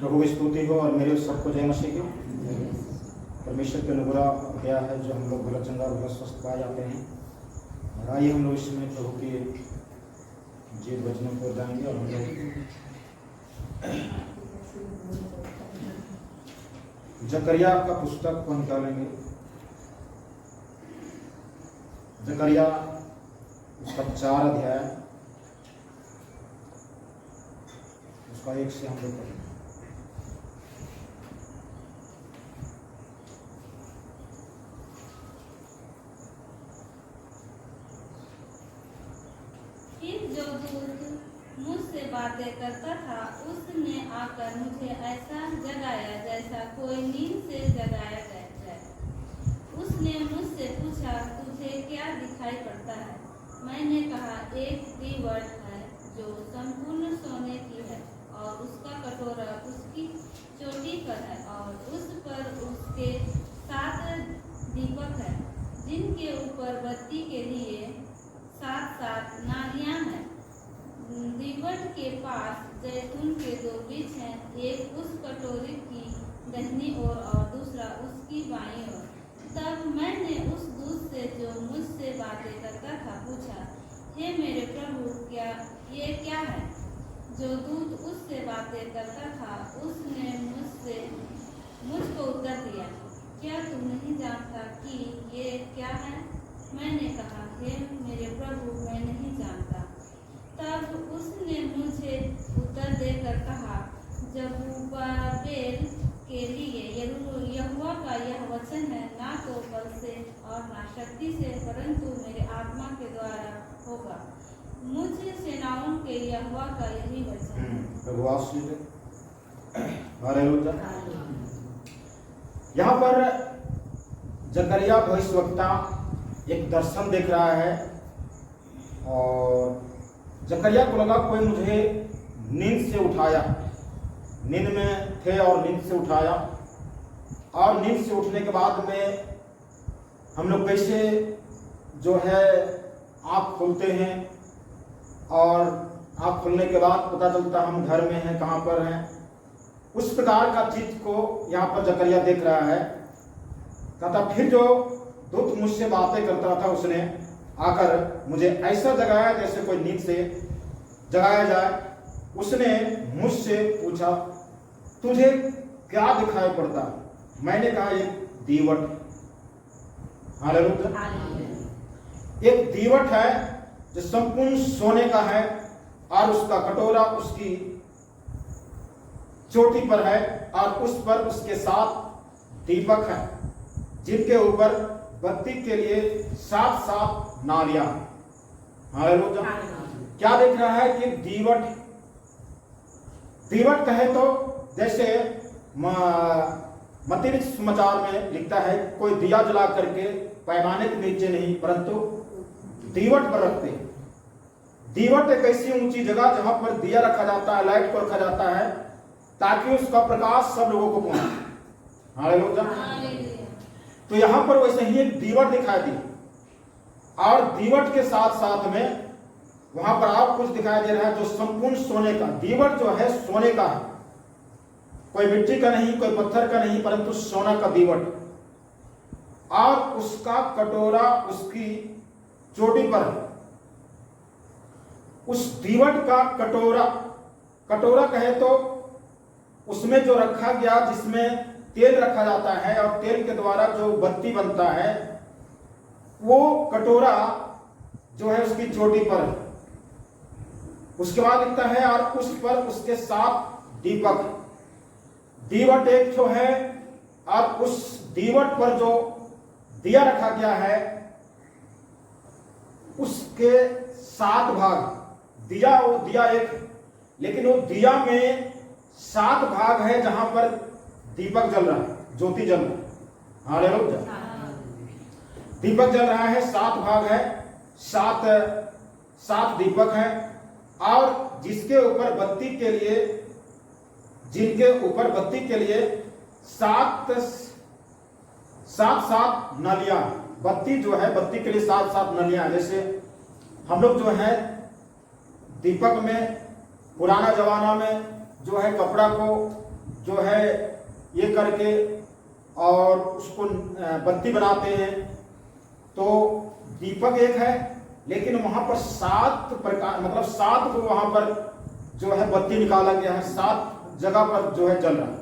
प्रभु की स्तुति हो और मेरे सबको जय मसीह की। परमेश्वर के अनुग्रह गया है जो हम लोग भला चंगा भला स्वस्थ पाए जाते हैं। और आइए हम लोग इस समय प्रभु के जीव वचनों को जाएंगे और हम लोग जकरिया का पुस्तक को निकालेंगे। जकरिया उसका 4 अध्याय, उसका 1 से हम लोग पढ़ेंगे। फिर जो दूत मुझसे बातें करता था उसने आकर मुझे ऐसा जगाया जैसा कोई नींद से जगाया जाए। उसने मुझसे पूछा, तुझे क्या दिखाई पड़ता है? मैंने कहा, एक दीवट है जो संपूर्ण सोने की है और उसका कटोरा उसकी चोटी पर है और उस पर उसके 7 दीपक है जिनके ऊपर बत्ती के लिए 7 नालियां हैं। दीवट के पास जैतून के 2 वृक्ष हैं, एक उस कटोरे की दाहिनी ओर और दूसरा उसकी बाईं ओर। तब मैंने उस दूत से जो मुझसे बातें करता था पूछा, हे मेरे प्रभु, ये क्या है? जो दूत उससे बातें करता था उसने मुझको उत्तर दिया, क्या तुम नहीं जानता कि ये क्या है? मैंने कहा, हे मेरे प्रभु, मैं नहीं जानता। तब उसने मुझे उत्तर देकर कहा, जरुब्बाबेल के लिए यहोवा का यह वचन है, ना तो बल से और ना शक्ति से, परंतु मेरे आत्मा के द्वारा होगा। मुझे सेनाओं के यहोवा का यही वचन है। यहाँ पर जकरिया भविष्यवक्ता एक दर्शन देख रहा है और जकरिया को लगा कोई मुझे नींद से उठाया। नींद में थे और नींद से उठाया, और नींद से उठने के बाद में हम लोग कैसे जो है आँख खोलते हैं और आँख खोलने के बाद पता चलता हम घर में हैं, कहाँ पर हैं। उस प्रकार का चीज को यहाँ पर जकरिया देख रहा है। कहता, फिर जो दूत मुझसे बातें करता था उसने आकर मुझे ऐसा जगाया जैसे कोई नींद से जगाया जाए। उसने मुझसे पूछा, तुझे क्या दिखाई पड़ता? मैंने कहा, एक दीवट। हालेलुया। एक दीवट है जो संपूर्ण सोने का है और उसका कटोरा उसकी चोटी पर है और उस पर उसके 7 दीपक हैं जिनके ऊपर बत्ती के लिए 7 नालियां। हालेलुया। क्या देख रहा है कि दीवट कहे तो जैसे मत्ती समाचार में लिखता है, कोई दिया जला करके पैमाने के नीचे नहीं परंतु दीवट पर रखते हैं। दीवट एक ऐसी ऊंची जगह जहां पर दिया रखा जाता है, लाइट को रखा जाता है ताकि उसका प्रकाश सब लोगों को पहुंचे। हालेलुया। तो यहां पर वैसे ही एक दीवट दिखाई दी और दीवट के साथ साथ में वहां पर आप कुछ दिखाई दे रहा है जो संपूर्ण सोने का। दीवट जो है सोने का है, कोई मिट्टी का नहीं, कोई पत्थर का नहीं, परंतु सोना का दीवट। और उसका कटोरा उसकी चोटी पर है। उस दीवट का कटोरा कहे तो उसमें जो रखा गया, जिसमें तेल रखा जाता है और तेल के द्वारा जो बत्ती बनता है, वो कटोरा जो है उसकी चोटी पर है। उसके बाद लिखता है, और उस पर उसके 7 दीपक। दीवट एक जो है और उस दीवट पर जो दिया रखा गया है उसके 7 भाग। वो दिया एक, लेकिन वो दिया में 7 भाग है जहां पर दीपक जल रहा है, ज्योति जल रहा है। हालेलुया। दीपक जल रहा है, 7 भाग है, 7 दीपक है और जिनके ऊपर बत्ती के लिए 7 नलियां। बत्ती जो है, बत्ती के लिए 7 नलियां। जैसे हम लोग जो है दीपक में पुराना जमाना में जो है कपड़ा को जो है ये करके और उसको बत्ती बनाते हैं, तो दीपक एक है, लेकिन वहां पर 7 प्रकार, मतलब 7 को वहां पर जो है बत्ती निकाला गया है, 7 जगह पर जो है जल रहा है।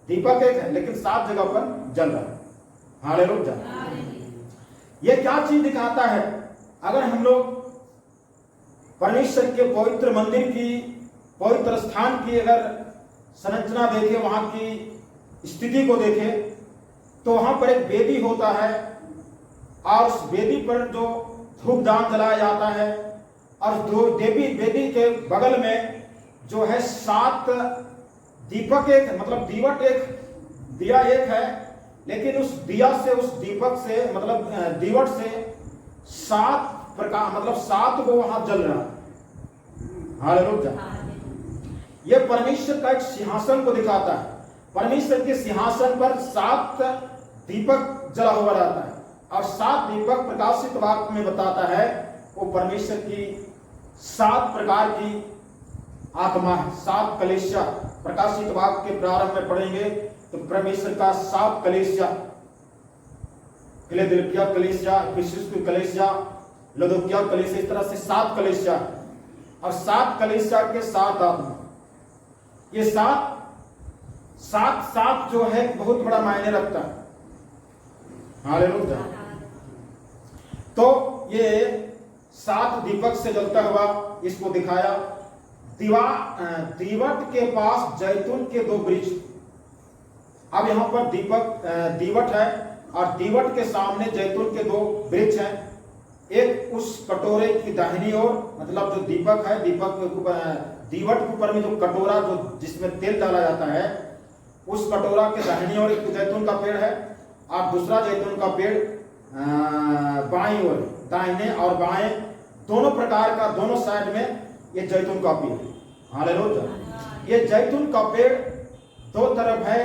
दीपक एक है लेकिन 7 जगह पर जल रहा है। हालेलुया। ये क्या चीज दिखाता है? अगर हम लोग परमेश्वर के पवित्र मंदिर की, पवित्र स्थान की अगर संरचना देखें, वहां की स्थिति को देखें, तो वहां पर एक वेदी होता है और उस वेदी पर जो धूपदान जलाया जाता है, और दो देवी वेदी के बगल में जो है 7 दीपक एक, मतलब दीवट एक, दिया एक है, लेकिन उस दिया से, उस दीपक से, मतलब दीवट से 7 प्रकार, मतलब 7 को वहां जल रहा है। हालेलुया। ये परमेश्वर का एक सिंहासन को दिखाता है। परमेश्वर के सिंहासन पर 7 दीपक जला हुआ रहता है, और 7 दीपक प्रकाशित वाक्य में बताता है वो परमेश्वर की 7 प्रकार की आत्मा है, 7 कलीसिया। प्रकाशित वाक्य के प्रारंभ में पढ़ेंगे तो परमेश्वर का 7 कलीसिया, फिलाडेल्फिया कलीसिया, इफिसुस की कलीसिया, लौदीकिया कलीसिया, इस तरह से 7 कलीसिया, और 7 कलीसिया के 7 आत्मा। ये 7 जो है बहुत बड़ा मायने रखता है। हालेलुया। तो ये 7 दीपक से जलता हुआ इसको दिखाया। दीवट के पास जैतून के 2 वृक्ष। अब यहां पर दीवट है, और दीवट के सामने जैतून के 2 वृक्ष हैं। एक उस कटोरे की दाहिनी ओर, मतलब जो दीपक है, दीवट के ऊपर में जो कटोरा, जो जिसमें तेल डाला जाता है, उस कटोरा के दाहिनी ओर एक जैतून का पेड़ है, और दूसरा जैतून का पेड़ बाईं ओर, दाहिने और बाएं दोनों प्रकार का, दोनों साइड में ये जैतून का पेड़ है। हालेलुया। ये जैतून का पेड़ 2 तरफ है।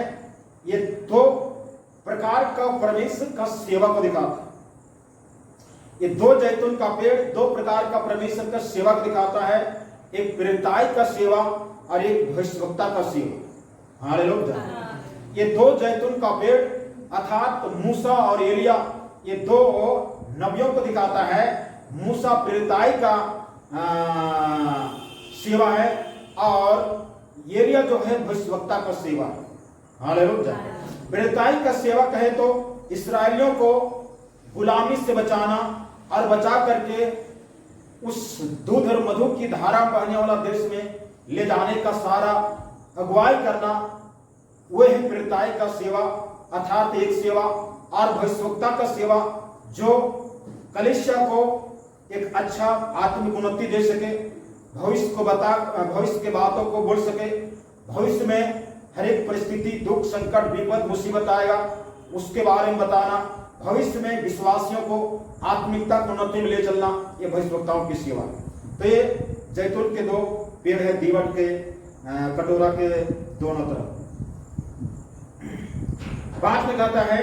ये 2 प्रकार का परमेश्वर का सेवा को दिखाता है। ये 2 जैतून का पेड़ 2 प्रकार का परमेश्वर का सेवा को दिखाता है। एक प्रेरिताई का सेवा और एक भविष्यवक्ता का सेवा। हालेलुया। ये 2 जैतून का पेड़ अर्थात मूसा और एलिया, ये 2 नबियों को दिखाता है। मूसा प्रेरिताई का सेवा है, और एलिया जो है भविष्यवक्ता का सेवा है। हालेलुया। प्रेरिताई का सेवा कहे तो इस्राएलियों को गुलामी से बचाना, और बचा करके उस दूध और मधु की धारा बहने वाला देश में ले जाने का सारा अगुवाई करना, वह है प्रेरिताई का सेवा, अर्थात एक सेवा। और भविष्यवक्ता का सेवा जो कलीसिया को एक अच्छा आत्मिक उन्नति दे सके, भविष्य के बातों को बोल सके, भविष्य में हर एक परिस्थिति, दुख, संकट, विपद, मुसीबत आएगा उसके बारे में बताना, भविष्य में विश्वासियों को आत्मिकता की उन्नति में ले चलना, ये भविष्यवक्ताओं की सेवा है। तो ये जैतून के 2 पेड़ है, दीवट के कटोरा के दोनों तरफ। बाद में कहता है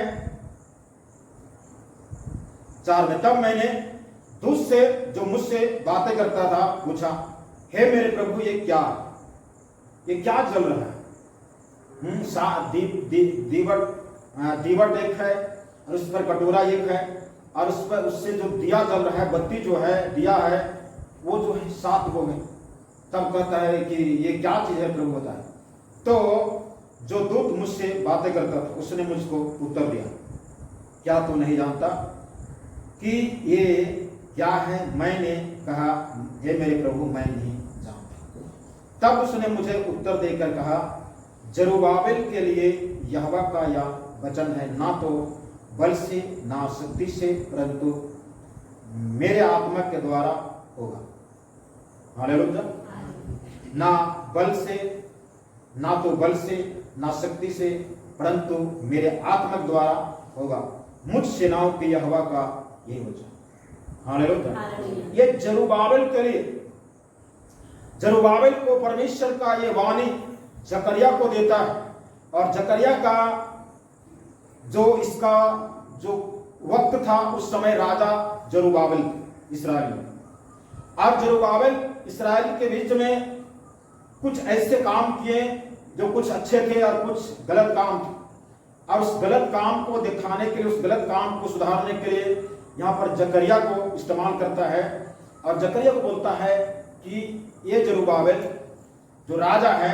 4 में, तब मैंने दूत से जो मुझसे बातें करता था पूछा, हे मेरे प्रभु ये क्या जल रहा है? दीवट एक है, और उस पर कटोरा एक है, और उस पर उससे जो दिया जल रहा है, बत्ती जो है, दिया है, वो जो है 7 वो है। तब कहता है कि ये क्या चीज है प्रभु बताए। तो जो दूत मुझसे बातें करता था उसने मुझको उत्तर दिया, क्या तू नहीं जानता कि ये क्या है? मैंने कहा, हे मेरे प्रभु मैं नहीं जानता। तब उसने मुझे उत्तर देकर कहा, जरुब्बाबिल के लिए यहोवा का यह वचन है, ना तो बल से ना शक्ति से परंतु मेरे आत्मा के द्वारा होगा। हालेलुया। ना बल से, ना तो बल से ना शक्ति से, परंतु मेरे आत्मा के द्वारा होगा, मुझ सेनाओं के यहोवा का यही वचन। हालेलुया। ये जरुब्बाबिल के लिए, जरुब्बाबिल को परमेश्वर का ये वाणी जकरिया को देता है, और जकरिया का जो इसका जो वक्त था उस समय राजा जरुब्बाबिल इस्राएल में। अब जरुब्बाबिल इस्राएल के बीच में कुछ ऐसे काम किए जो कुछ अच्छे थे और कुछ गलत काम थे, और उस गलत काम को दिखाने के लिए, उस गलत काम को सुधारने के लिए यहाँ पर जकरिया को इस्तेमाल करता है। और जकरिया को बोलता है कि ये जरुब्बाबिल जो राजा है,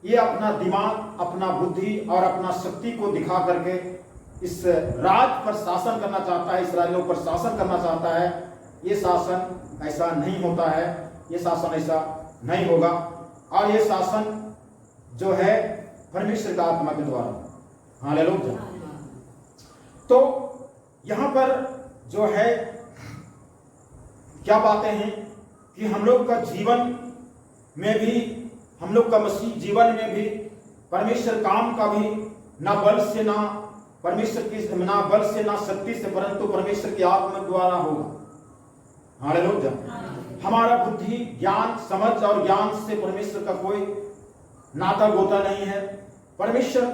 ये अपना दिमाग, अपना बुद्धि और अपना शक्ति को दिखा करके इस राज पर शासन करना चाहता है, इस्राएलियों पर शासन करना चाहता है। ये शासन ऐसा नहीं होता है, ये शासन ऐसा नहीं होगा, और ये शासन जो है परमेश्वर का आत्मा के द्वारा। हालेलुया। तो यहां पर जो है क्या बातें हैं कि हम लोग का जीवन में भी, हम लोग का मसीह जीवन में भी परमेश्वर काम का भी ना बल से, ना परमेश्वर की, ना बल से, ना शक्ति से, परंतु परमेश्वर की आत्मा द्वारा होगा। हालेलुया। हमारा बुद्धि, ज्ञान, समझ और ज्ञान से परमेश्वर का कोई नाता गोता नहीं है। परमेश्वर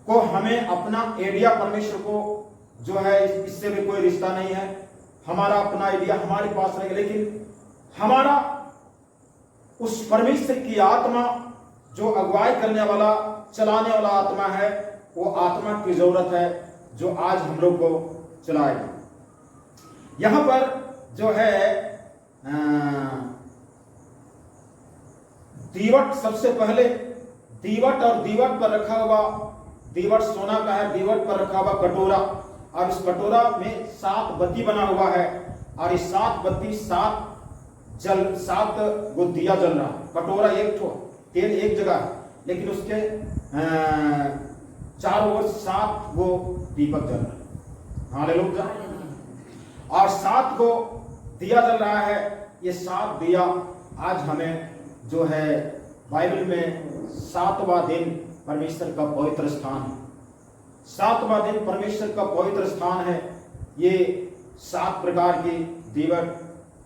को हमें अपना आइडिया, परमेश्वर को जो है इससे भी कोई रिश्ता नहीं है। हमारा अपना आइडिया हमारे पास रहेगा, लेकिन हमारा उस परमेश्वर की आत्मा जो अगुवाई करने वाला, चलाने वाला आत्मा है, वो आत्मा की जरूरत है जो आज हम लोग को चलाएगा। यहां पर जो है दीवट, सबसे पहले दीवट, और दीवट पर रखा हुआ, दीवट सोना का है, दीवट पर रखा हुआ कटोरा, और इस कटोरा में 7 बत्ती बना हुआ है, और इस 7 बत्ती 7 गो दिया जल रहा है। कटोरा एक ठो, तेल एक जगह है, लेकिन उसके चारों ओर 7 गो दीपक जल रहा है। हालेलुया। और 7 गो दिया जल रहा है। ये 7 दिया आज हमें जो है बाइबल में 7वां दिन परमेश्वर का पवित्र स्थान है। 7वां दिन परमेश्वर का पवित्र स्थान है। ये 7 प्रकार की दीवट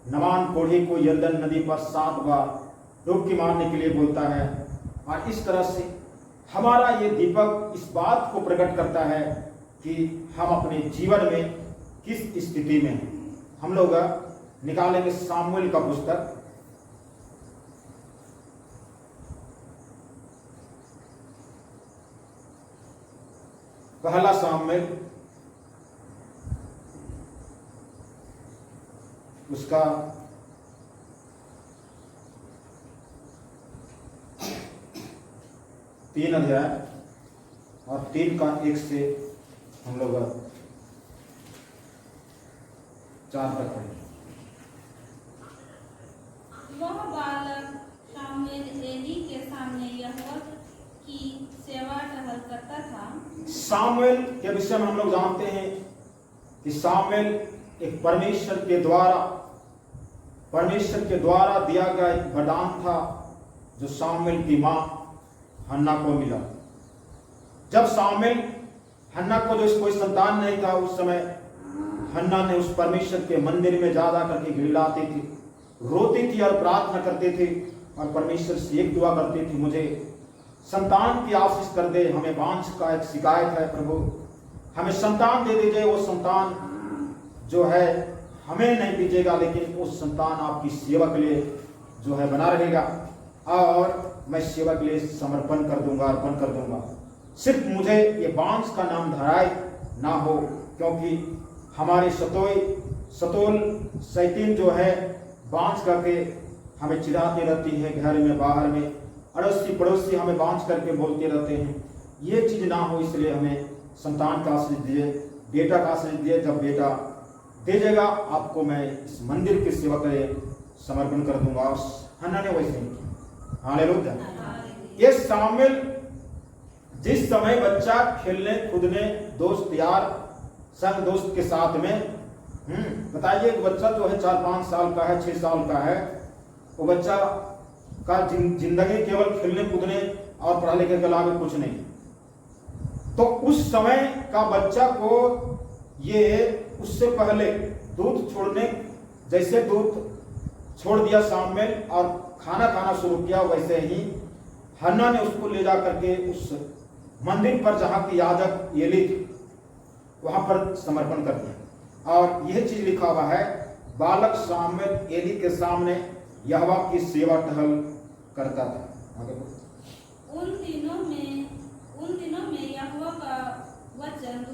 नवान कोढ़ी को यरदन नदी पर 7 बार डुबकी मारने के लिए बोलता है। और इस तरह से हमारा ये दीपक इस बात को प्रकट करता है कि हम अपने जीवन में किस स्थिति में हैं। हम लोग निकालेंगे सामुएल का पुस्तक, पहला सामुएल, उसका 3 अध्याय और 3 का 1 से हम लोग 4 तक पढ़ेंगे। वह बालक शामुएल एली के सामने यहोवा की सेवा टहल करता था। सामुएल के विषय में हम लोग जानते हैं कि सामुएल एक परमेश्वर के द्वारा दिया गया एक वरदान था, जो सामुएल की मां हन्ना को मिला। जब सामुएल, हन्ना को जो कोई संतान नहीं था, उस समय हन्ना ने उस परमेश्वर के मंदिर में जा करके गिड़गिड़ाती थी, रोती थी और प्रार्थना करती थी, और परमेश्वर से एक दुआ करती थी, मुझे संतान की आशीष कर दे। हमें वांछ का एक शिकायत है प्रभु, हमें संतान दे दीजिए। वो संतान जो है हमें नहीं दीजिएगा, लेकिन वो संतान आपकी सेवा के लिए जो है बना रहेगा, और मैं सेवा के लिए समर्पण कर दूंगा, अर्पण कर दूंगा। सिर्फ मुझे ये बांस का नाम धराय ना हो, क्योंकि हमारे सतोल शैतान जो है बांस करके हमें चिढ़ाती रहती है, घर में बाहर में, अड़ोसी पड़ोसी हमें बांस करके बोलते रहते हैं। ये चीज ना हो, इसलिए हमें संतान का आशीष दीजिए, बेटा का आशीष दीजिए। जब बेटा दीजिएगा आपको, मैं इस मंदिर की सेवा के लिए समर्पण कर दूंगा। और हन्ना ने वैसे ही किया। हालेलुया। ये सामुएल जिस समय बच्चा खेलने कूदने, दोस्त यार संग दोस्त के साथ में, बताइए बच्चा जो है 4-5 साल का है, 6 साल का है, वो बच्चा का जिंदगी केवल खेलने कूदने और पढ़ाई लिखाई के अलावा कुछ नहीं। तो उस समय का बच्चा को ये उससे पहले दूध छोड़ने, जैसे दूध छोड़ दिया सामुएल और खाना खाना शुरू किया, वैसे ही हन्ना ने उसको ले जा करके उस मंदिर पर जहाँ की याजक एली थी, वहां पर समर्पण कर दिया। और यह चीज लिखा हुआ है, बालक सामुएल एली के सामने यहोवा की सेवा टहल करता था। उन दिनों में यहोवा का वचन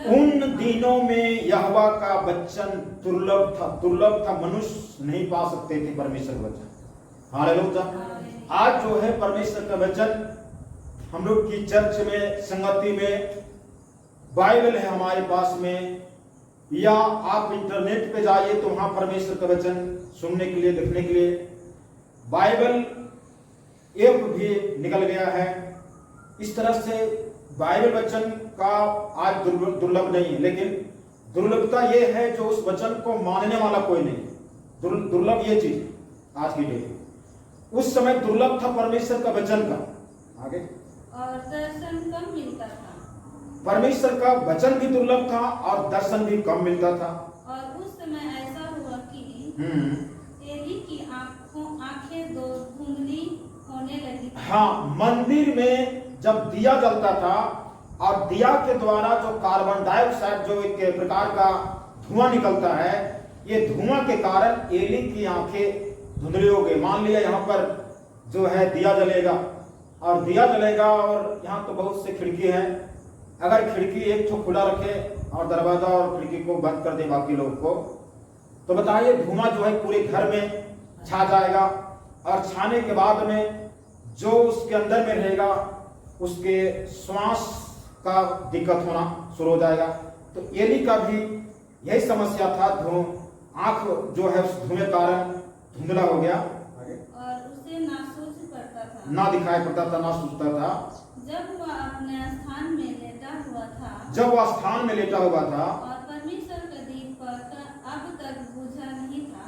उन दिनों में यहोवा का वचन दुर्लभ था, मनुष्य नहीं पा सकते थे परमेश्वर का वचन। हालेलुया। आज जो है परमेश्वर का वचन हम लोग की चर्च में, संगति में बाइबल है हमारे पास में, या आप इंटरनेट पे जाइए तो वहां परमेश्वर का वचन सुनने के लिए, देखने के लिए बाइबल ऐप भी निकल गया है। इस तरह से बाइबल वचन का आज दुर्लभ नहीं है, लेकिन दुर्लभता यह है जो उस वचन को मानने वाला कोई नहीं। दुर्लभ ये चीज आज की डेट। उस समय दुर्लभ था परमेश्वर का वचन का। आगे और दर्शन कम मिलता था। परमेश्वर का वचन भी दुर्लभ था और दर्शन भी कम मिलता था। और उस समय ऐसा हुआ कि एली की आंखें दो धुंधली होने लगी। हाँ, मंदिर में जब दिया जलता था और दिया के द्वारा जो कार्बन डाइऑक्साइड जो एक प्रकार का धुआं निकलता है, ये धुआं के कारण एली की आंखें धुंधली हो गई। मान लिया यहाँ पर जो है दिया जलेगा और यहाँ तो बहुत से खिड़की हैं, अगर खिड़की एक तो खुला रखे और दरवाजा और खिड़की को बंद कर दे बाकी लोग को, तो बताइए धुआं जो है पूरे घर में छा जाएगा और छाने के बाद में जो उसके अंदर में रहेगा उसके श्वास का दिक्कत होना शुरू हो जाएगा। तो एली का भी यही समस्या था, आंख जो है उस धुएं कारण धुंधला हो गया और उसे ना सूझ पड़ता था, ना दिखाई पड़ता था, ना सूझता था। जब वह अपने स्थान में लेटा हुआ था और परमेश्वर का दीपक अब तक बुझा नहीं था।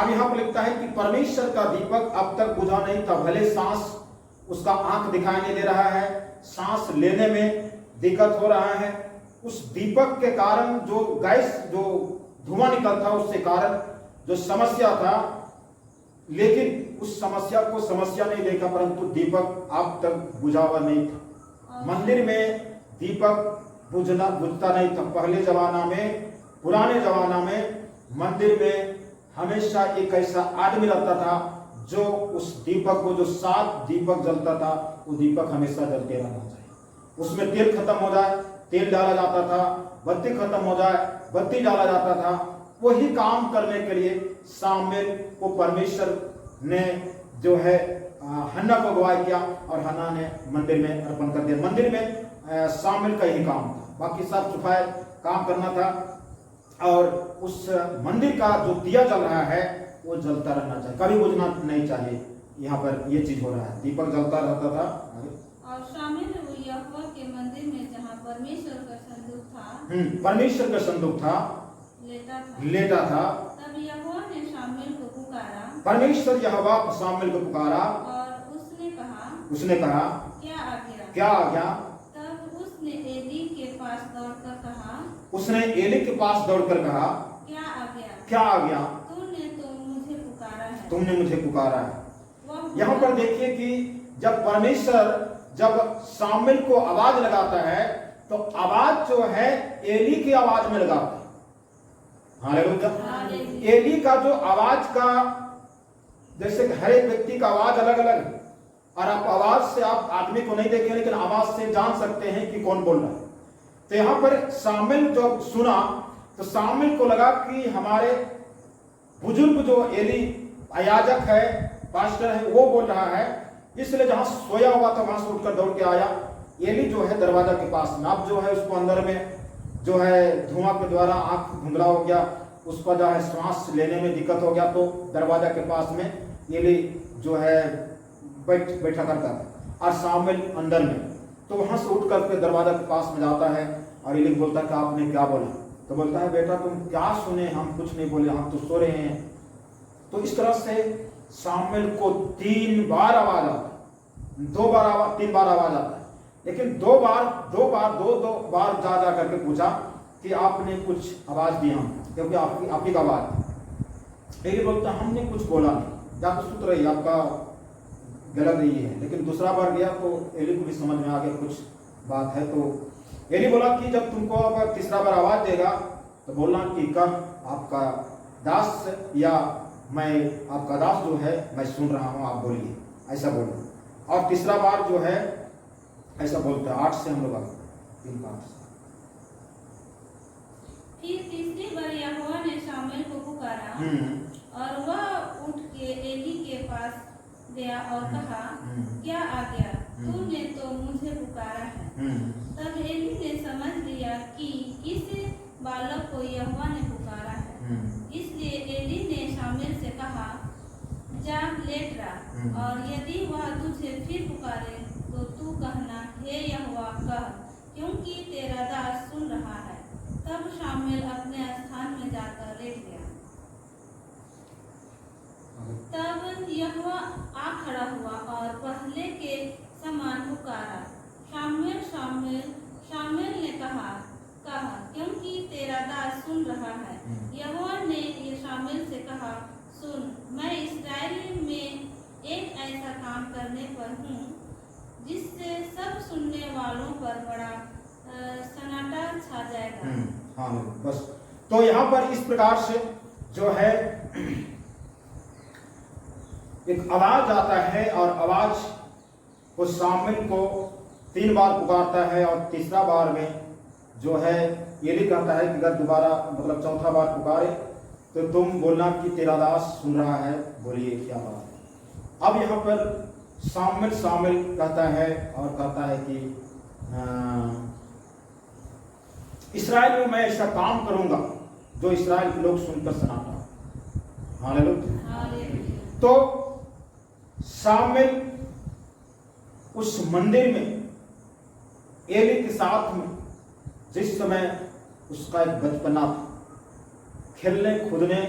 अब यहाँ पर लिखता है कि परमेश्वर का दीपक अब तक बुझा नहीं था। भले सांस उसका आंख दिखाई नहीं दे रहा है, सांस लेने में दिक्कत हो रहा है, उस दीपक के कारण जो गैस जो धुआं निकलता उससे कारण जो समस्या था, लेकिन उस समस्या को समस्या नहीं देखा, परंतु दीपक अब तक बुझा हुआ नहीं था। मंदिर में दीपक बुझता नहीं था। पहले जमाना में, पुराने जमाना में मंदिर में हमेशा एक ऐसा आदमी रहता था जो उस दीपक को, जो 7 दीपक जलता था, वो दीपक हमेशा जलते रहना चाहिए। उसमें तेल खत्म हो जाए तेल डाला जाता था, बत्ती खत्म हो जाए बत्ती डाला जाता था। वही काम करने के लिए सामुएल को परमेश्वर ने जो है हन्ना को अगुवाई किया और हन्ना ने मंदिर में अर्पण कर दिया। मंदिर में सामुएल का ही काम था, बाकी साफ सफाई काम करना था। और उस मंदिर का जो दिया जल रहा है वो जलता रहना चाहिए, कभी बुझना नहीं चाहिए। यहाँ पर ये चीज हो रहा है, दीपक जलता रहता था। और शामिल यहोवा के मंदिर में जहाँ परमेश्वर का संदूक था, परमेश्वर का संदूक था, लेटा था। तब यहोवा ने शामुएल को पुकारा, परमेश्वर यहोवा सामुएल को पुकारा और उसने कहा क्या आज्ञा? तब उसने एली के पास दौड़कर कहा, क्या आज्ञा? तुमने मुझे पुकारा है। यहाँ पर देखिए कि जब परमेश्वर जब सामुएल को आवाज लगाता है तो आवाज जो है एली की आवाज में लगाता है। हालेलुया। एली का जो आवाज का, जैसे हर एक व्यक्ति का आवाज अलग अलग, और आप आवाज से आप आदमी को नहीं देखें लेकिन आवाज से जान सकते हैं कि कौन बोल रहा है। तो यहाँ पर सामुएल जब सुना तो सामुएल को लगा कि हमारे बुजुर्ग जो एली याजक है, पास्टर है, वो बोल रहा है, इसलिए जहां सोया हुआ था वहां से उठकर दौड़ के आया। एली जो है दरवाजा के पास में, अब जो है उसको अंदर में जो है धुआं के द्वारा आंख धुंधला हो गया, उसका जो है श्वास लेने में दिक्कत हो गया, तो दरवाजा के पास में एली जो है बैठा करता था और सामुएल अंदर में। तो वहां से उठ करके दरवाजा के पास में जाता है और एली बोलता है कि आपने क्या बोला? तो बोलता है बेटा तुम क्या सुने, हम कुछ नहीं बोले, हम तो सो रहे हैं। तो इस तरह से सामुएल को 3 बार आवाज आता है, 3 बार आवाज आता है, लेकिन दो बार जा करके पूछा कि आपने कुछ आवाज दिया, क्योंकि आप ही का आवाज। एली बोलता हमने कुछ बोला नहीं, या तो सुत रही, आपका गलत नहीं है। लेकिन दूसरा बार गया तो एली को भी समझ में आ गया कुछ बात है। तो एली बोला कि जब तुमको अगर तीसरा बार आवाज देगा तो बोलना कि कब आपका दास, या मैं आपका दास जो है मैं सुन रहा हूं, आप बोलिए, ऐसा बोलो। और तीसरा बार जो है ऐसा बोलते हैं 8 से हम लोग आगे 3-5 फिर तीसरी बार यहोवा ने शामुएल को पुकारा और वह उठ के एली के पास गया और कहा, क्या आ गया? तूने तो मुझे पुकारा है। तब एली ने समझ लिया कि इस बालक को यहोवा ने पुकारा है। इसलिए एली ने शामुएल से कहा, जा लेट रहा, और यदि वह तुझे फिर पुकारे तो तू कहना, हे यहोवा कह, क्योंकि तेरा दास सुन रहा है। तब शामुएल अपने स्थान में जाकर लेट गया। तब यहोवा आ खड़ा हुआ और पहले के समान पुकारा, शामुएल शामुएल। शामुएल ने कहा, क्योंकि तेरा दास सुन रहा है। यहोवा ने शामुएल से कहा, सुन, मैं इस्राएल में एक ऐसा काम करने पर हूँ जिससे सब सुनने वालों पर बड़ा सन्नाटा छा जाएगा। हाँ, बस। तो यहाँ पर इस प्रकार से जो है एक आवाज आता है और आवाज को शामुएल को 3 बार पुकारता है और तीसरा बार में जो है एली कहता है कि अगर दोबारा मतलब चौथा बार पुकारे तो तुम बोलना कि तेरा दास सुन रहा है। बोलिए क्या बात है। अब यहाँ पर शामुएल कहता है और कहता है कि इस्राएल में मैं ऐसा काम करूंगा जो इस्राएल के लोग सुनकर सनाटा। हालेलुया। तो शामुएल उस मंदिर में एली के साथ में जिस समय उसका एक बचपना था, खेलने कूदने,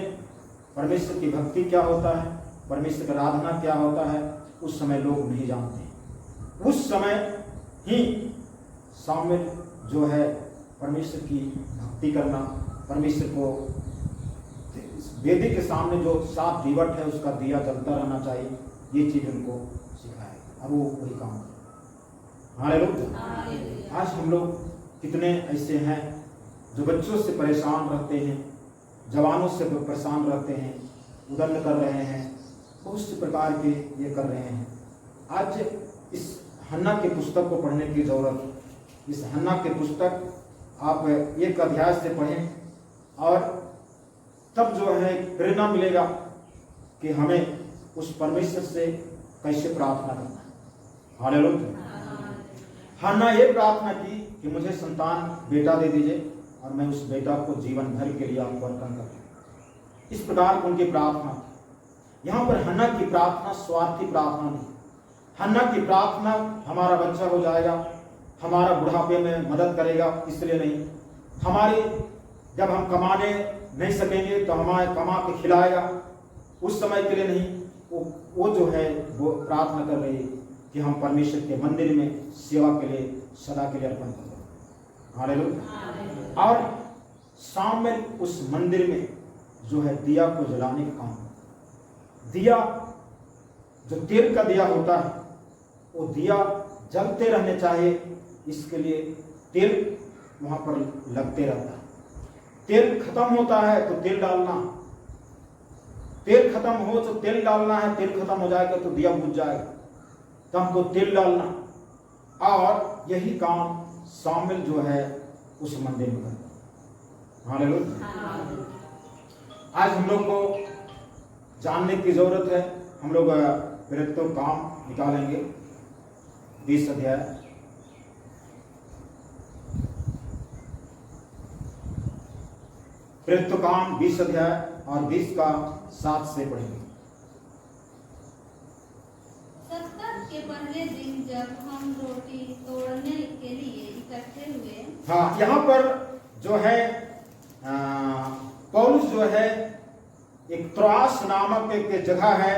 परमेश्वर की भक्ति क्या होता है, परमेश्वर की आराधना क्या होता है, उस समय लोग नहीं जानते। उस समय ही शामुएल जो है परमेश्वर की भक्ति करना, परमेश्वर को वेदी के सामने जो 7 दीवट है उसका दिया जलता रहना चाहिए, ये चीज उनको सिखाया। अब वो वही काम है। हालेलुया। आज हम लोग कितने ऐसे हैं जो बच्चों से परेशान रहते हैं, जवानों से परेशान रहते हैं, उदंड कर रहे हैं, बहुत से प्रकार के ये कर रहे हैं। आज इस हन्ना के पुस्तक को पढ़ने की जरूरत है। इस हन्ना के पुस्तक आप एक अध्याय से पढ़ें और तब जो है प्रेरणा मिलेगा कि हमें उस परमेश्वर से कैसे प्रार्थना करना है। हालेलुया। हन्ना ये प्रार्थना की कि मुझे संतान बेटा दे दीजिए और मैं उस बेटा को जीवन भर के लिए आपको अर्पण करूँ। इस प्रकार उनकी प्रार्थना। यहाँ पर हन्ना की प्रार्थना स्वार्थी प्रार्थना नहीं। हन्ना की प्रार्थना हमारा बच्चा हो जाएगा, हमारा बुढ़ापे में मदद करेगा, इसलिए नहीं। हमारी जब हम कमाने नहीं सकेंगे तो हमारे कमा के खिलाएगा, उस समय के लिए नहीं। वो जो है वो प्रार्थना कर रही है कि हम परमेश्वर के मंदिर में सेवा के लिए सदा के लिए अर्पण कर दो। हालेलुया। और शामुएल उस मंदिर में जो है दिया को जलाने का काम, दिया जो तेल का दिया होता है वो दिया जलते रहने चाहिए, इसके लिए तेल वहां पर लगते रहता है। तेल खत्म होता है तो तेल डालना, तेल खत्म हो तो तेल डालना है, तेल खत्म हो जाएगा तो दिया बुझ जाएगा, तो हमको तेल डालना। और यही काम शामुएल जो है उस मंदिर में करता। हालेलुया। आज हम लोग को जानने की जरूरत है। हम लोग प्रेरितों काम निकालेंगे 20 अध्याय। प्रेरितों काम 20 अध्याय और 20 का 7 से पढ़ेंगे। सप्ताह के पहले दिन जब हम रोटी तोड़ने के लिए इकट्ठे हुए, हाँ, यहाँ पर जो है पौलुस जो है एक त्रोआस नामक एक जगह है,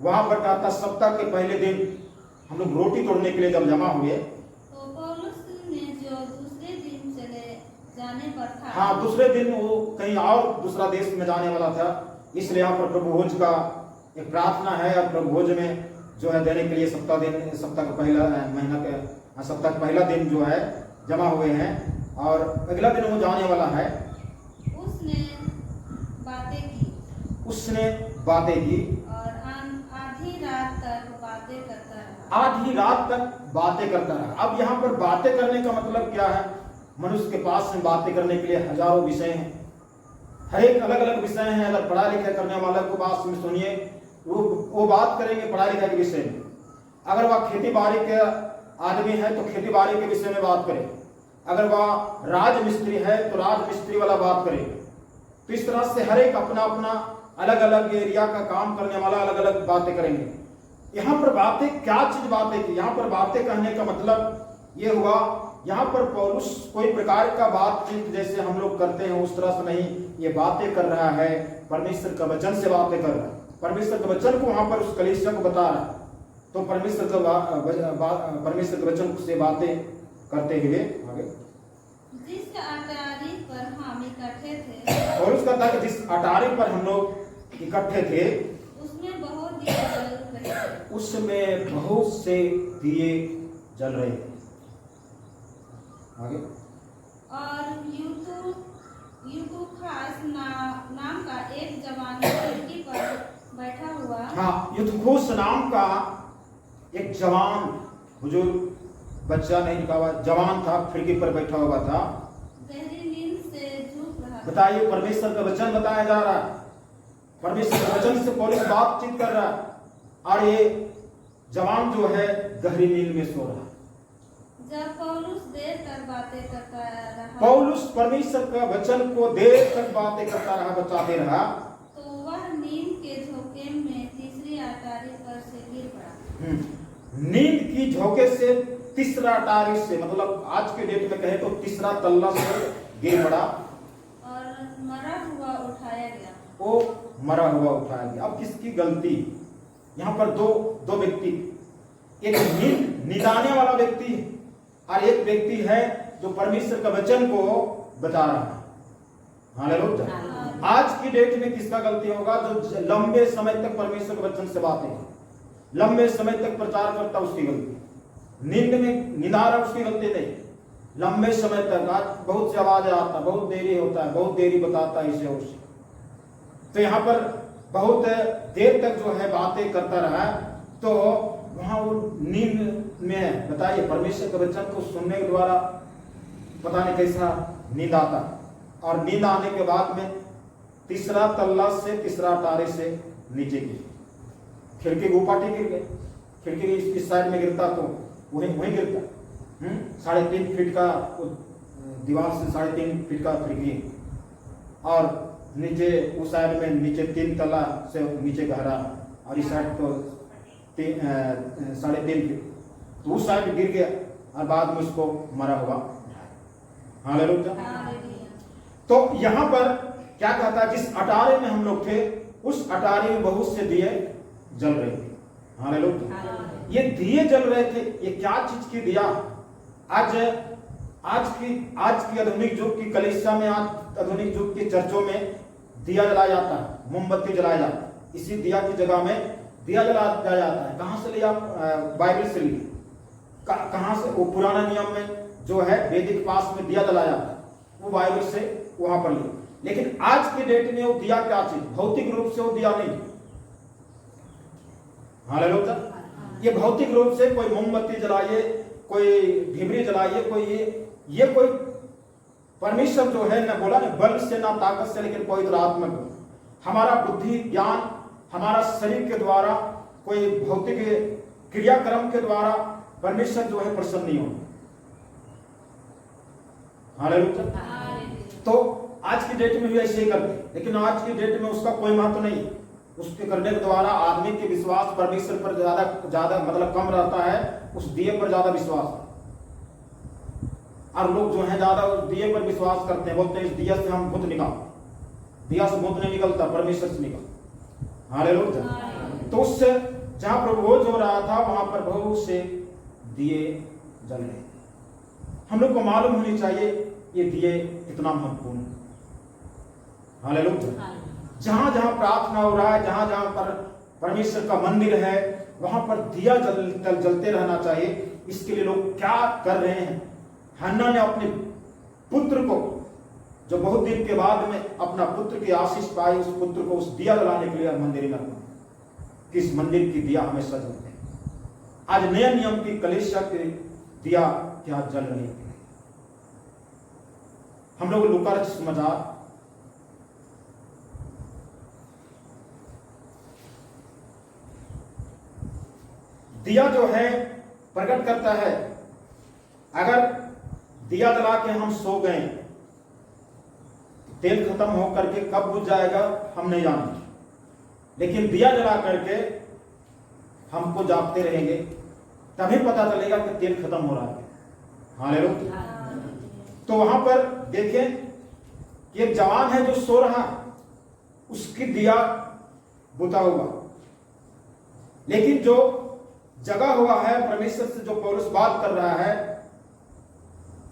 वहां पर कहता सप्ताह के पहले दिन हम लोग रोटी तोड़ने के लिए जब जमा हुए, तो पौलुस ने जो दूसरे दिन चले जाने पर था, हाँ, दूसरे दिन वो कहीं और दूसरा देश में जाने वाला था, इसलिए यहाँ पर प्रभु भोज का एक प्रार्थना है। और प्रभु भोज में जो है देने के लिए सप्ताह का पहला महीना के सप्ताह का पहला दिन जो है जमा हुए हैं और अगला दिन वो जाने वाला है। उसने बातें की और आधी रात तक बातें करता रहा। आधी रात तक बातें करता रहा। अब यहाँ पर बातें करने का मतलब क्या है? मनुष्य के पास में बातें करने के लिए हजारों विषय हैं, हर एक अलग अलग विषय हैं। अगर पढ़ा लिखा करने वाला को बात में सुनिए, वो बात करेंगे पढ़ाई लिखाई के विषय में। अगर वह खेती बाड़ी के आदमी है तो खेती बाड़ी के विषय में बात करें, अगर वह राज मिस्त्री है तो राज मिस्त्री वाला बात करें। तो इस तरह से हर एक अपना अपना अलग अलग एरिया का काम करने वाला अलग अलग बातें करेंगे। यहाँ पर बातें क्या चीज बातें की? यहाँ पर बातें कहने का मतलब ये हुआ, यहाँ पर पौलुस कोई प्रकार का बातचीत जैसे हम लोग करते हैं उस तरह से नहीं, ये बातें कर रहा है, परमेश्वर का वचन से बातें कर रहा है, परमेश्वर के वचन को वहां पर उस कलीसिया को बता रहा है। तो परमेश्वर के वचन से बातें करते हुए आगे जिस अटारी पर हम इकट्ठे थे, और उसका था कि जिस अटारी पर हम लोग इकट्ठे थे उसमें बहुत दिए जल रहे थे। उसमें बहुत से दिए जल रहे थे। आगे और यूतुखुस नाम का एक जवान खिड़की पर बैठा हुआ। हाँ, यूतुखुस नाम का एक जवान, बुजुर्ग बच्चा नहीं लिखा हुआ, जवान था, खिड़की पर बैठा हुआ था, गहरी नींद से झूक रहा था। बताइए, परमेश्वर का वचन बताया जा रहा है, परमेश्वर के वचन से पौलुस बातचीत कर रहा है, और ये जवान जो है गहरी नींद में सो रहा है। जब पौलुस देर तक बातें करता रहा, पौलुस परमेश्वर का वचन को देर तक बातें करता रहा, बताते रहा, तो वह नींद के झोंके में तीसरी अटारी पर से गिर पड़ा। नींद की झोंके से तीसरा अटारी से, मतलब आज के डेट में कहे तो तीसरा तल्ला से गिर पड़ा और मरा हुआ उठाया गया। वो मरा हुआ उठाया गया। अब किसकी गलती? यहाँ पर दो व्यक्ति, एक निदाने वाला व्यक्ति और एक व्यक्ति है जो परमेश्वर का वचन को बता रहा है। हालेलुया। आज की डेट में किसका गलती होगा? जो लंबे समय तक परमेश्वर के वचन से बातें, लंबे समय तक प्रचार करता, उसकी गलती। नींद में निदा रहा, उसकी गलती नहीं। लंबे समय तक, आज बहुत सी आवाज आता, बहुत देरी होता है, बहुत देरी बताता है इसे उसे, तो यहाँ पर बहुत देर तक जो है बातें करता रहा, तो वहां वो नींद में, बताइए, परमेश्वर के वचन को सुनने के द्वारा पता नहीं कैसा नींद आता, और नींद आने के बाद में तीसरा तल्ला से तीसरा अटारे से नीचे गिर, खिड़की के ऊपर गिर गए, खिड़की की इस साइड में गिरता तो वहीं गिरता। 3.5 फीट का दीवार से 3.5 फीट का खिड़की, और नीचे उस साइड में नीचे 3 तला से नीचे गहरा, और इस साइड तो 3.5 फीट, तो उस साइड गिर गया और बाद में उसको मरा हुआ। हालेलुया। तो यहाँ पर क्या कहता है? जिस अटारे में हम लोग थे उस अटारे में बहुत से दिए जल रहे थे। हालेलुया। ये दिए जल रहे थे, ये क्या चीज की दिया? आज की आधुनिक युग की कलीसिया में, आज आधुनिक युग के चर्चों में दिया जलाया जाता है, मोमबत्ती जलाया जाता है। इसी दिया की जगह में दिया जलाया जाता है। कहां से लिया? बाइबल से लिया। कहां से? वो पुराना नियम में जो है वैदिक पास में दिया जलाया जाता है, वो बाइबल से वहां पर लिया। लेकिन आज के डेट में वो दिया क्या चीज? भौतिक रूप से वो दिया नहीं। हालेलुया। ये भौतिक रूप से कोई मोमबत्ती जलाइए, कोई ढिबरी जलाइए, कोई ये कोई परमेश्वर जो है ना, बोला ना, बल से ना ताकत से, लेकिन पवित्र आत्मा को, हमारा बुद्धि ज्ञान, हमारा शरीर के द्वारा, कोई भौतिक क्रियाक्रम के द्वारा परमेश्वर जो है प्रसन्न नहीं होगा। हालेलुया। तो आज की डेट में भी ऐसे ही करते, लेकिन आज की डेट में उसका कोई महत्व नहीं। उसके करने के द्वारा आदमी के विश्वास परमेश्वर पर ज्यादा मतलब कम रहता है, उस दिए पर ज्यादा विश्वास है। और लोग जो है ज्यादा उस दिए पर विश्वास करते हैं, बोलते हैं इस दिया से हम भूत निकाल। दिया से भूत नहीं निकलता, परमेश्वर से निकल। हालेलुया। तो उससे जहां प्रभु हो रहा था वहां पर बहुत से दिए जल रहे थे। हम लोग को मालूम होनी चाहिए ये दिए कितना महत्वपूर्ण है। हालेलुया। जहां जहां प्रार्थना हो रहा है, जहां जहां पर परमेश्वर का मंदिर है, वहां पर दिया जलते रहना चाहिए। इसके लिए लोग क्या कर रहे हैं? हन्ना ने अपने पुत्र को, जो बहुत दिन के बाद में अपना पुत्र की आशीष पाई, उस पुत्र को उस दिया जलाने के लिए मंदिर में रखा। किस मंदिर की दिया हमेशा जलते हैं? आज नए नियम की कलीसिया के दिया क्या जल रही है। हम लोग लूका रचित समाचार 'दिया जो है प्रकट करता है। अगर दिया जला के हम सो गए, तेल खत्म होकर के कब बुझ जाएगा हम नहीं जानते, लेकिन दिया जला करके हमको जागते रहेंगे, तभी पता चलेगा कि तेल खत्म हो रहा है। हालेलुया। तो वहां पर देखें कि एक जवान है जो सो रहा, उसकी दिया बुता हुआ, लेकिन जो जगा हुआ है परमेश्वर से, जो पौलुस बात कर रहा है,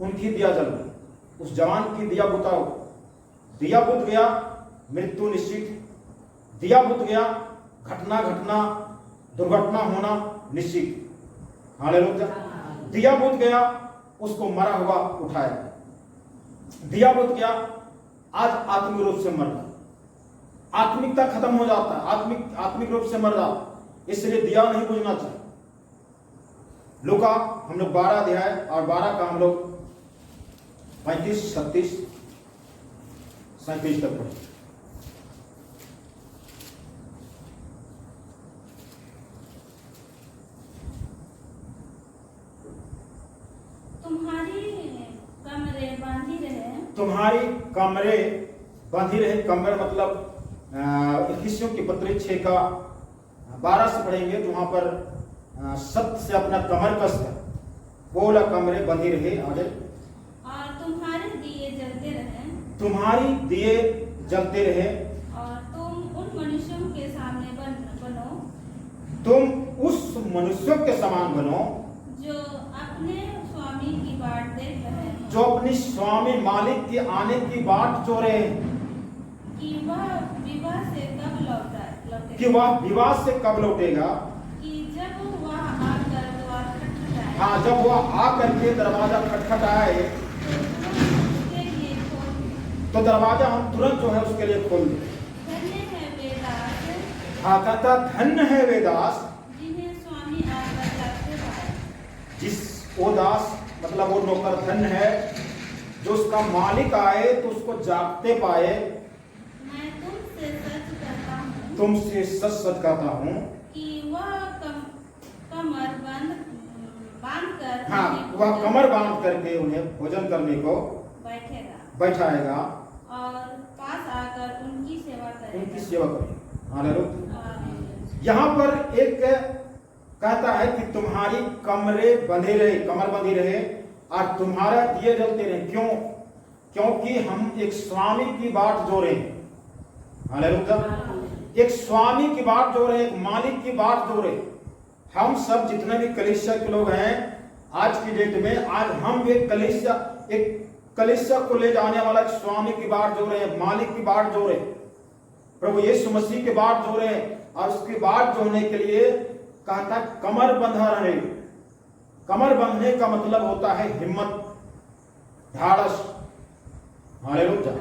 उनकी दिया जल रही। उस जवान की दिया बुता हुआ, दिया बुझ गया, मृत्यु निश्चित। दिया बुझ गया, घटना दुर्घटना होना निश्चित। हालेलुया। दिया बुझ गया, उसको मरा हुआ उठाया। दिया बुझ गया, आज आत्मिक रूप से मर गया, आत्मिकता खत्म हो जाता है, आत्मिक रूप से मर जाता, इसलिए दिया नहीं बुझना चाहिए। लूका हम लोग 12 अध्याय और 12 का हम लोग 35, 36, 37 तक पढ़े। तुम्हारी कमरे बांधी रहे। कमर मतलब इफिसियों की पत्री 6 का 12 से पढ़ेंगे, तो वहां पर सत्य से अपना कमर कसकर बोला कमरे बंधी रहे। आगे, और तुम्हारे दिए जलते रहे, तुम्हारी दिए जलते रहे, और तुम उन मनुष्यों के सामने बनो, तुम उस मनुष्यों के समान बनो जो अपने स्वामी की बाट देख रहे हैं, जो अपनी स्वामी मालिक के आने की बाट जो रहे हैं, कि वह विवाह से कब लौटेगा, कि वह विवाह से कब लौटेगा, कि जब वह आकर द्वार खटखटाए, हाँ, जब वह आकर के दरवाजा खटखटाए, तो दरवाजा हम तुरंत जो है उसके लिए खोल दें। धन्य है वे दास, हाँ, कहता धन्य है वे दास जिन्हें स्वामी आकर जागते पाए। जिस वो दास मतलब वो नौकर धन्य है जो उसका मालिक आए तो उसको जागते पाए। मैं तुमसे सच कहता हूँ, तुमसे सच सच कहता हूँ कि वह कमर बांध कर, हाँ, वह कमर बांध करके उन्हें भोजन करने को बैठाएगा और पास आकर उनकी सेवा करेगा। हालेलुया। यहाँ पर एक कहता है कि तुम्हारी कमरे बंधे रहे, कमर बंधी रहे, और तुम्हारा दिए जलते रहे। क्यों? क्योंकि हम एक स्वामी की बाट जो रहे। हालेलुया। एक स्वामी की बाट जो रहे, एक मालिक की बाट जो रहे। हम सब जितने भी कलीसिया के लोग हैं आज की डेट में, आज हम एक कलीसिया को ले जाने वाला एक स्वामी की बाट जो रहे, मालिक की बाट जो रहे, प्रभु यीशु मसीह की बाट जो रहे, और उसकी बाट जोड़ने के लिए कहता कमर बंधा रहे। कमर बंधने का मतलब होता है हिम्मत, ढाढ़स। हालेलुया।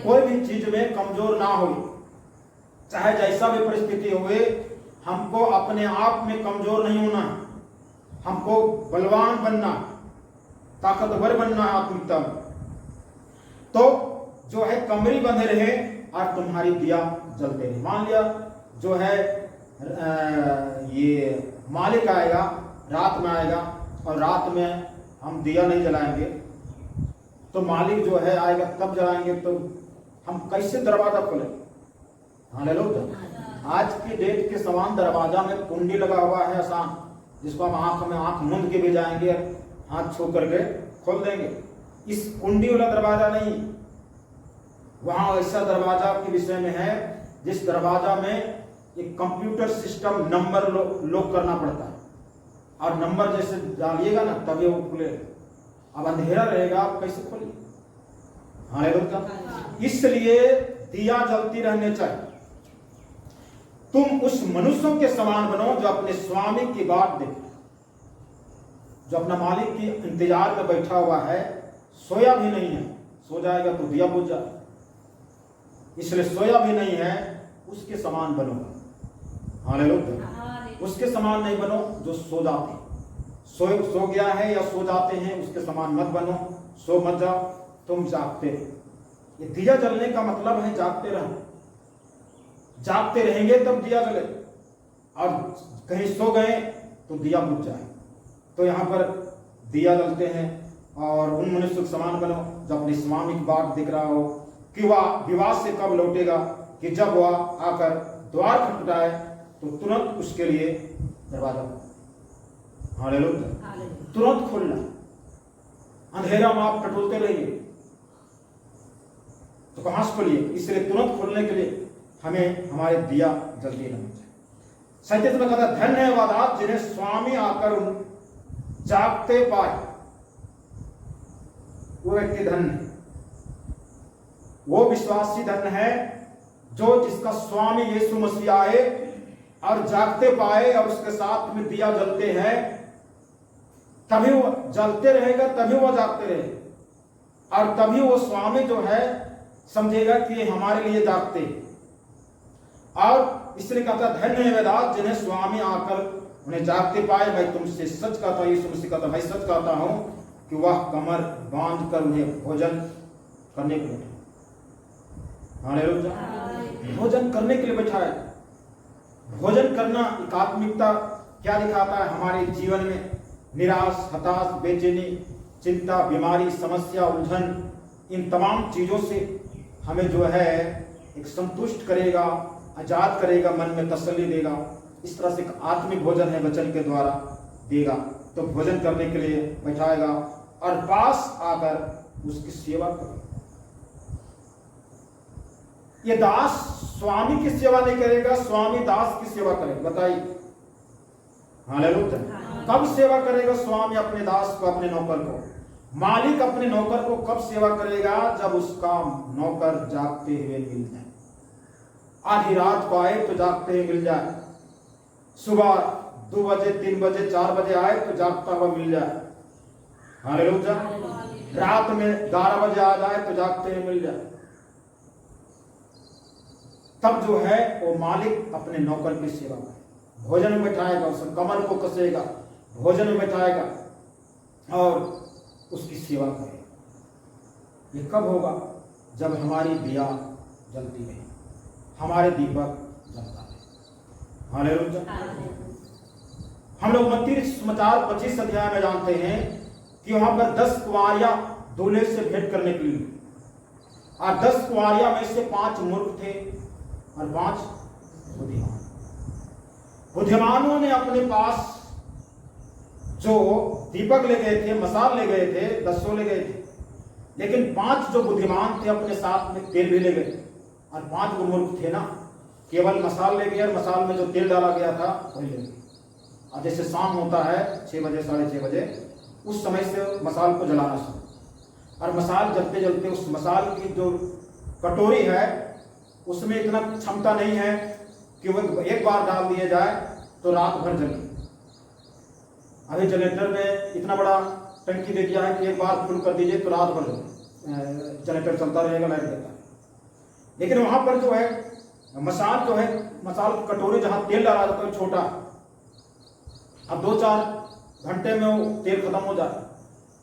कोई भी चीज में कमजोर ना हो, चाहे जैसा भी परिस्थिति हुए, हमको अपने आप में कमजोर नहीं होना, हमको बलवान बनना, ताकतवर बनना है आत्मिकता में। तो जो है कमरी बंधे रहे और तुम्हारी दिया जलते रहे। मान लिया जो है ये मालिक आएगा, रात में आएगा, और रात में हम दिया नहीं जलाएंगे, तो मालिक जो है आएगा तब जलाएंगे, तो हम कैसे दरवाजा खोलें? हालेलुया। आज की डेट के समान दरवाजा में कुंडी लगा हुआ है आसान, जिसको हम आंख मूंद के भी जाएंगे, हाथ छू करके खोल देंगे। इस कुंडी वाला दरवाजा नहीं, वहां ऐसा दरवाजा के विषय में है जिस दरवाजा में एक कंप्यूटर सिस्टम नंबर लॉक करना पड़ता है, और नंबर जैसे डालिएगा ना तभी वो खुले। अब अंधेरा रहेगा, आप कैसे खोलिए? हालेलुया। इसलिए दिया जलती रहने चाहिए। तुम उस मनुष्यों के समान बनो जो अपने स्वामी की बाट देखे, जो अपना मालिक की इंतजार में बैठा हुआ है, सोया भी नहीं है, सो जाएगा तो दिया बुझ जाए, इसलिए सोया भी नहीं है, उसके समान बनो। हालेलुया। उसके समान नहीं बनो जो सो जाते, सो गया है या सो जाते हैं, उसके समान मत बनो, सो मत जाओ, तुम जागते रहो। ये दिया जलने का मतलब है जागते रहो। जागते रहेंगे तब दिया जले, और कहीं सो गए तो दिया बुझ जाए। तो यहाँ पर दिया जलते हैं और उन मनुष्य के समान बनो जो अपने स्वामी की बाट दिख रहा हो कि वह विवाद से कब लौटेगा, कि जब वह आकर द्वार खटखटाए तो तुरंत उसके लिए दरवाजा हालेलुया तुरंत खोलना। अंधेरा में आप टटोलते रहिए तो कहां से खोलिए, इसलिए तुरंत खोलने के लिए हमें हमारे दिया जल्दी रहना चाहिए। 37 में कहता धन्यवाद जिन्हें स्वामी आकर जागते पाए, वो व्यक्ति धन्य है, वो विश्वासी धन्य है जो जिसका स्वामी यीशु मसीह आए और जागते पाए और उसके साथ में दिया जलते हैं, तभी वो जलते रहेगा, तभी वो जागते रहेगा और तभी वो स्वामी जो है समझेगा कि ये हमारे लिए जागते हैं। और इसलिए कहता धन्य है वेदांत जिन्हें स्वामी आकर उन्हें जागते पाए। भाई तुमसे सच कहता, यीशु मसीह कहता भाई सच कहता हूं कि वह कमर बांध कर उन्हें भोजन करने के लिए हालेलुया भोजन करने के लिए बैठाए। भोजन करना एक आत्मिकता क्या दिखाता है हमारे जीवन में? निराश, हताश, बेचैनी, चिंता, बीमारी, समस्या, उलझन, इन तमाम चीजों से हमें जो है एक संतुष्ट करेगा, आजाद करेगा, मन में तसल्ली देगा। इस तरह से एक आत्मिक भोजन है वचन के द्वारा देगा। तो भोजन करने के लिए बैठाएगा और पास आकर उसकी सेवा करेगा। ये दास स्वामी की सेवा नहीं करेगा, स्वामी दास की सेवा करेगा। बताइए हालेलुया। कब सेवा करेगा स्वामी अपने दास को, अपने नौकर को? मालिक अपने नौकर को कब सेवा करेगा? जब उसका नौकर जागते हुए मिल जाए। आधी रात को आए तो जागते हुए मिल जाए, सुबह 2 बजे, 3 बजे, 4 बजे आए तो जागता हुआ मिल जाए। हालेलुया। रात में 11 बजे आ जाए तो जागते हुए मिल जाए। तब जो है वो मालिक अपने नौकर की सेवा करेगा, भोजन में बैठाएगा, उसके कमर को कसेगा, भोजन में बैठाएगा और उसकी सेवा करेगा। ये कब होगा? जब हमारी दिया जलती है, हमारे दीपक जलता है। हालेलुया। हम लोग मत्ती समाचार 25 अध्याय में जानते हैं कि वहां पर 10 कुंवारियां दूल्हे से भेंट करने के लिए, और 10 कुंवारियां में से 5 मूर्ख थे और 5 बुद्धिमान। बुद्धिमानों ने अपने पास जो दीपक ले गए थे, मसाल ले गए थे, 10 ले गए थे, लेकिन 5 जो बुद्धिमान थे अपने साथ में तेल भी ले गए, और 5 वो मूर्ख थे ना, केवल मसाल ले गए और मसाल में जो तेल डाला गया था वही ले गए। और जैसे शाम होता है 6 बजे, 6:30 बजे, उस समय से मसाल को जलाना शुरू, और मसाल जलते जलते उस मसाल की जो कटोरी है उसमें इतना क्षमता नहीं है कि वो एक बार डाल दिया जाए तो रात भर जले। अभी जनरेटर में इतना बड़ा टंकी दे दिया है कि एक बार फुल कर दीजिए तो रात भर जनरेटर चलता रहेगा, लाइट देता है। लेकिन वहां पर जो है मसाल जो है, मसाल की कटोरी जहां तेल डाला जाता है छोटा, अब 2-4 घंटे में वो तेल खत्म हो जाए।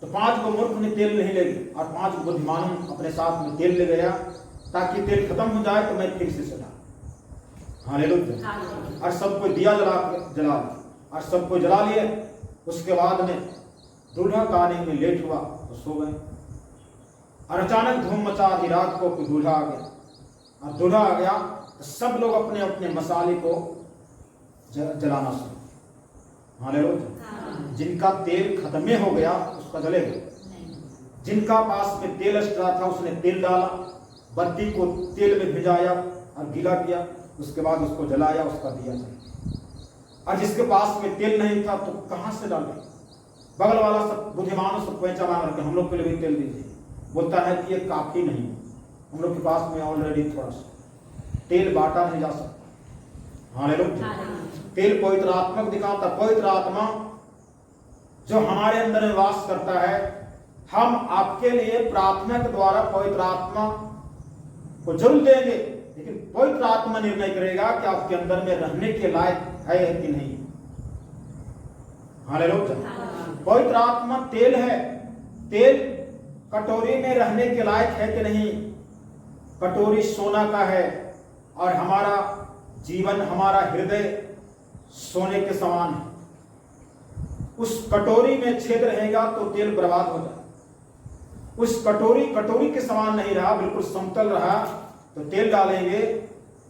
तो 5 को मूर्ख ने तेल नहीं ले गए और 5 बुद्धिमानों अपने साथ में तेल ले गया ताकि तेल खत्म हो जाए तो मैं फिर से चला। हालेलुया। और सबको दिया जला और सबको जला लिए। उसके बाद में दूल्हा काने में लेट हुआ तो सो गए, और अचानक धूम मचा, आधी रात को दूल्हा आ गया। और दूल्हा आ गया तो सब लोग अपने अपने मसाले को जलाना शुरू। हालेलुया। जिनका तेल खत्म हो गया उसका जलेगा, जिनका पास में तेल एक्स्ट्रा था उसने तेल डाला, बत्ती को तेल में भिजाया और गीला किया, उसके बाद उसको जलाया, उसका दिया जला। और जिसके पास में तेल नहीं था तो कहां से डाले? बगल वाला सब बुद्धिमानों सब पैसा मांग रहे, हम लोग के लिए भी तेल दीजिए। बोलता है कि ये काफी नहीं, हम लोग के पास में ऑलरेडी थोड़ा सा तेल बांटा नहीं जा सकता। हालेलुया। तेल पवित्र आत्मा को दिखाता। पवित्र आत्मा जो हमारे अंदर में वास करता है, हम आपके लिए प्रार्थना के द्वारा पवित्र आत्मा को जरूर देंगे, लेकिन पवित्र आत्मा निर्णय करेगा कि आपके अंदर में रहने के लायक है कि नहीं। हालेलुया। पवित्र आत्मा तेल है। तेल कटोरी में रहने के लायक है कि नहीं? कटोरी सोना का है और हमारा जीवन, हमारा हृदय सोने के समान है। उस कटोरी में छेद रहेगा तो तेल बर्बाद हो जाए। उस कटोरी के समान नहीं रहा, बिल्कुल समतल रहा, तो तेल डालेंगे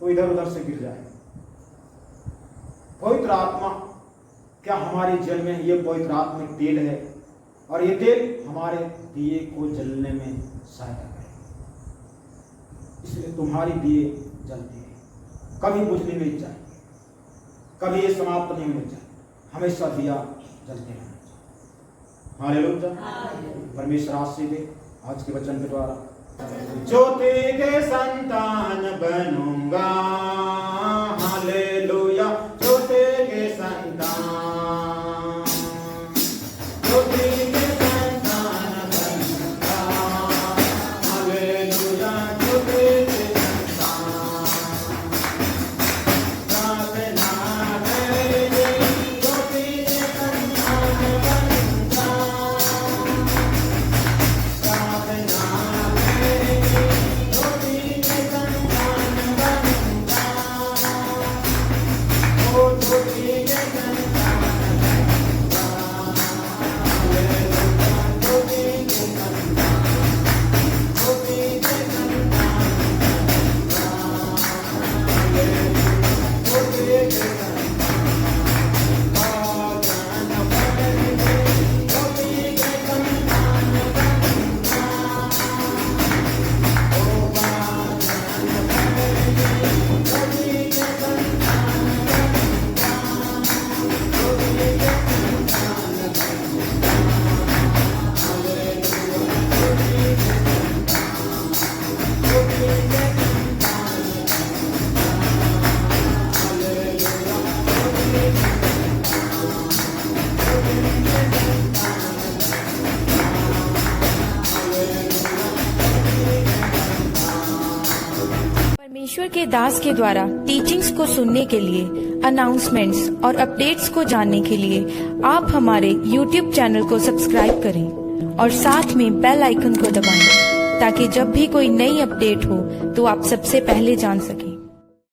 तो इधर उधर से गिर जाए। पवित्र आत्मा क्या हमारे जीवन में ये पवित्र आत्मिक तेल है, और ये तेल हमारे दिए को जलने में सहायता करेगा। इसलिए तुम्हारी दिए जलती है, कभी बुझने नहीं चाहिए, कभी ये समाप्त नहीं होना चाहिए, हमेशा दिया जलते रहना चाहिए। हालेलुया। परमेश्वर आशीष दे आज के वचन के द्वारा। ज्योति के संतान बनूंगा, हालेलुया। ज्योति के संतान, ज्योति के संतान बनूंगा, हालेलुया। ज्योति के संतान, प्रार्थना करेंगे, ज्योति के संतान बनूंगा, प्रार्थना करेंगे, ज्योति के संतान बनूंगा, ओ ज्योति के संतान बनूंगा, हालेलुया। ज्योति के संतान, ज्योति के संतान बनूंगा, हालेलुया। ज्योति के संतान, भजन करेंगे, ज्योति के संतान बनूंगा, ओ भजन करेंगे, ज्योति के संतान बनूंगा, ज्योति के संतान बनूंगा, हालेलुया। ज्योति के संतान, ज्योति के संतान बनूंगा, हालेलुया। ज्योति के परमेश्वर के दास के द्वारा टीचिंग्स को सुनने के लिए, अनाउंसमेंट्स और अपडेट्स को जानने के लिए आप हमारे YouTube चैनल को सब्सक्राइब करें और साथ में बेल आइकन को दबाएं, ताकि जब भी कोई नई अपडेट हो तो आप सबसे पहले जान सकें।